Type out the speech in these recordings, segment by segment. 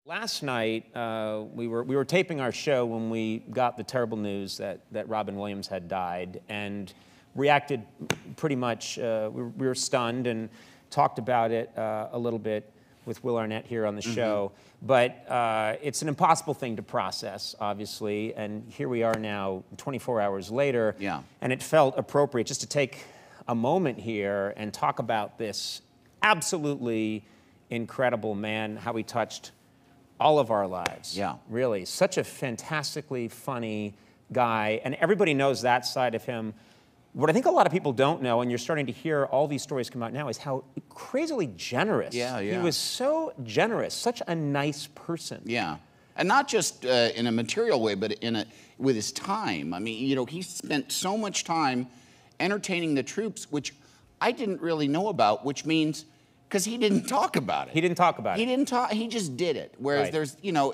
Last night, we were taping our show when we got the terrible news that Robin Williams had died, and reacted pretty much. We were stunned and talked about it a little bit with Will Arnett here on the show. But it's an impossible thing to process, obviously, and here we are now, 24 hours later. Yeah. And it felt appropriate just to take a moment here and talk about this absolutely incredible man, how he touched all of our lives. Yeah. Really. Such a fantastically funny guy. And everybody knows that side of him. What I think a lot of people don't know, and you're starting to hear all these stories come out now, is how crazily generous. Yeah. He was so generous, such a nice person. Yeah. And not just in a material way, but with his time. I mean, you know, he spent so much time entertaining the troops, which I didn't really know about, which means, because he didn't talk about it. He didn't talk about it. He didn't talk, he just did it. Whereas Right. there's, you know,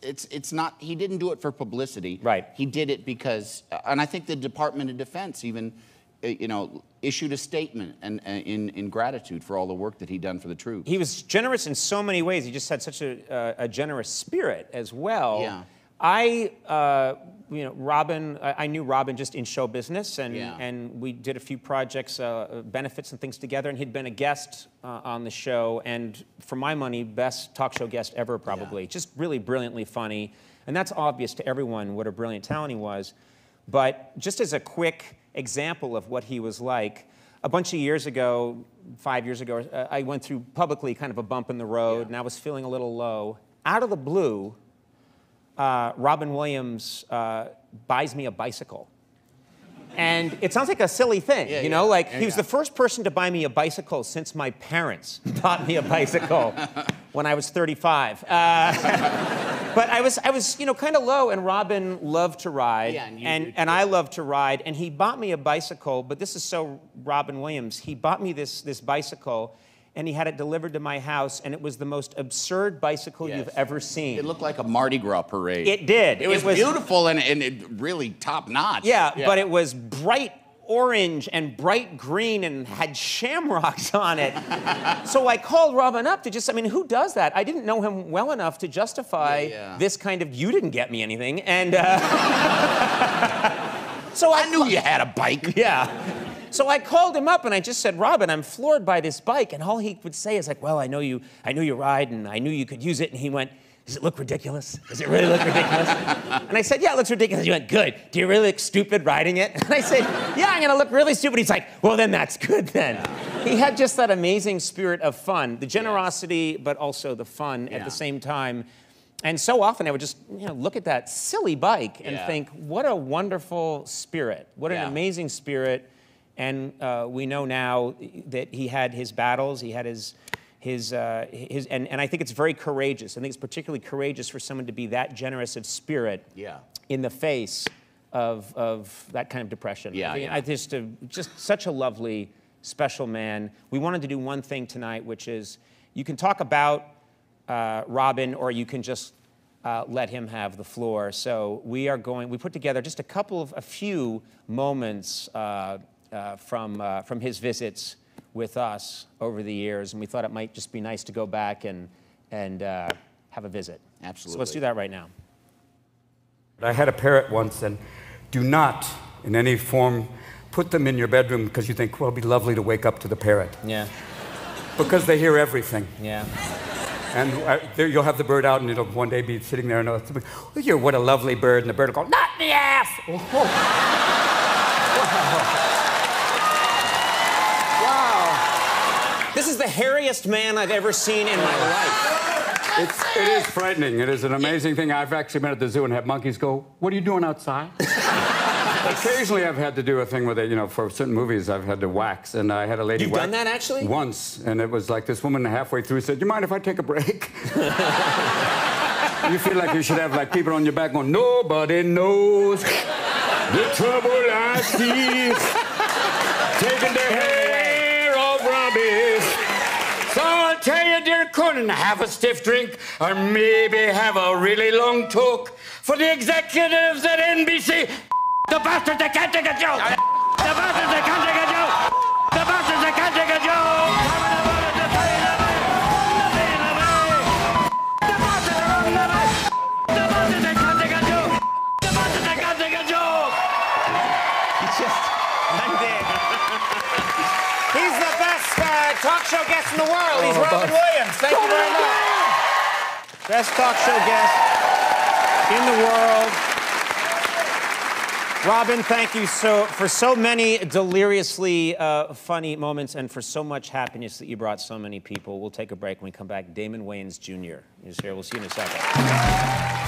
it's not, he didn't do it for publicity. Right. He did it because, and I think the Department of Defense even, you know, issued a statement in gratitude for all the work that he'd done for the troops. He was generous in so many ways. He just had such a generous spirit as well. Yeah. You know, Robin, I knew Robin just in show business, and, Yeah. and we did a few projects, benefits and things together, and he'd been a guest on the show, and for my money, best talk show guest ever, probably. Yeah. Just really brilliantly funny, and that's obvious to everyone what a brilliant talent he was. But just as a quick example of what he was like, a bunch of years ago, 5 years ago, I went through publicly kind of a bump in the road, Yeah. and I was feeling a little low. Out of the blue, Robin Williams buys me a bicycle. And it sounds like a silly thing, you know? Like, he was the first person to buy me a bicycle since my parents bought me a bicycle when I was 35. But I was, you know, kind of low, and Robin loved to ride, Yeah, and I loved to ride, and he bought me a bicycle, but this is so Robin Williams. He bought me this bicycle, and he had it delivered to my house, and it was the most absurd bicycle Yes. you've ever seen. It looked like a Mardi Gras parade. It did. It was beautiful and it really top notch. Yeah, but it was bright orange and bright green and had shamrocks on it. So I called Robin up to just, I mean, who does that? I didn't know him well enough to justify this kind of, you didn't get me anything, and so I knew you had a bike. Yeah. So I called him up and I just said, Robin, I'm floored by this bike. And all he would say is like, well, I know you ride and I knew you could use it. And he went, does it look ridiculous? Does it really look ridiculous? And I said, yeah, it looks ridiculous. He went, good. Do you really look stupid riding it? And I said, yeah, I'm gonna look really stupid. He's like, well, then that's good then. He had just that amazing spirit of fun, the generosity, but also the fun at the same time. And so often I would just, you know, look at that silly bike and think, what a wonderful spirit. What an amazing spirit. And we know now that he had his battles, he had his and I think it's very courageous. I think it's particularly courageous for someone to be that generous of spirit in the face of that kind of depression. I just such a lovely, special man. We wanted to do one thing tonight, which is you can talk about Robin, or you can just let him have the floor. So we put together just a few moments from his visits with us over the years, and we thought it might just be nice to go back and have a visit. Absolutely. So let's do that right now. I had a parrot once, and do not, in any form, put them in your bedroom because you think, well, it'd be lovely to wake up to the parrot. Yeah. Because they hear everything. Yeah. And you'll have the bird out, and it'll one day be sitting there, and you're what a lovely bird, and the bird will go, not in the ass! This is the hairiest man I've ever seen in my life. It is frightening. It is an amazing thing. I've actually been at the zoo and had monkeys go, what are you doing outside? Occasionally I've had to do a thing with it, you know, for certain movies I've had to wax, and I had a lady You've done that, actually? Once, and it was like this woman halfway through said, do you mind if I take a break? You feel like you should have like people on your back going, nobody knows the trouble I see, taking their hair off rubbish. So I'll tell you, dear Conan, have a stiff drink, or maybe have a really long talk. For the executives at NBC, the bastards that can't take a joke! The bastards that can't take a joke! The bastards that can't take a joke! The bastards guest. Indeed. He's the best talk show guest in the world. He's Robin Williams. Thank you very much. Best talk show guest in the world. Robin, thank you for so many deliriously funny moments and for so much happiness that you brought so many people. We'll take a break. When we come back, Damon Wayans Jr. is here. We'll see you in a second.